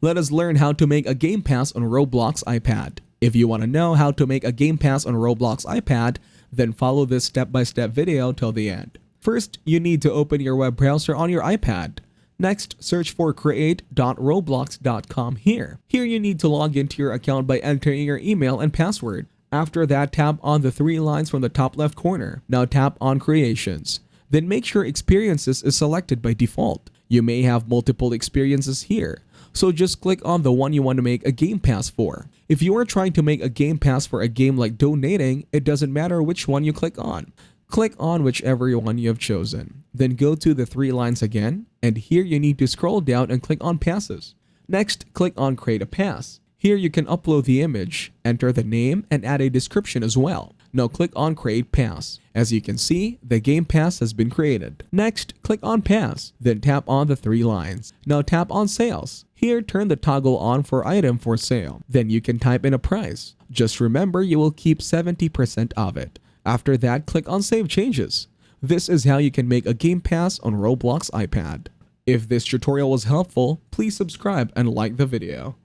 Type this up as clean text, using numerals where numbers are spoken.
let us learn how to make a game pass on Roblox Ipad. If you want to know how to make a game pass on Roblox Ipad, then follow this step-by-step video till the end. First, you need to open your web browser on your iPad. Next, search for create.roblox.com here. Here you need to log into your account by entering your email and password. After that, tap on the three lines from the top left corner. Now tap on Creations. Then make sure Experiences is selected by default. You may have multiple experiences here, so just click on the one you want to make a game pass for. If you are trying to make a game pass for a game like donating, it doesn't matter which one you click on. Click on whichever one you have chosen. Then go to the three lines again, and here you need to scroll down and click on Passes. Next, click on Create a Pass. Here you can upload the image, enter the name, and add a description as well. Now click on Create Pass. As you can see, the game pass has been created. Next, click on Pass, then tap on the three lines. Now tap on Sales. Here, turn the toggle on for item for sale. Then you can type in a price. Just remember you will keep 70% of it. After that, click on Save Changes. This is how you can make a game pass on Roblox Ipad. If this tutorial was helpful, please subscribe and like the video.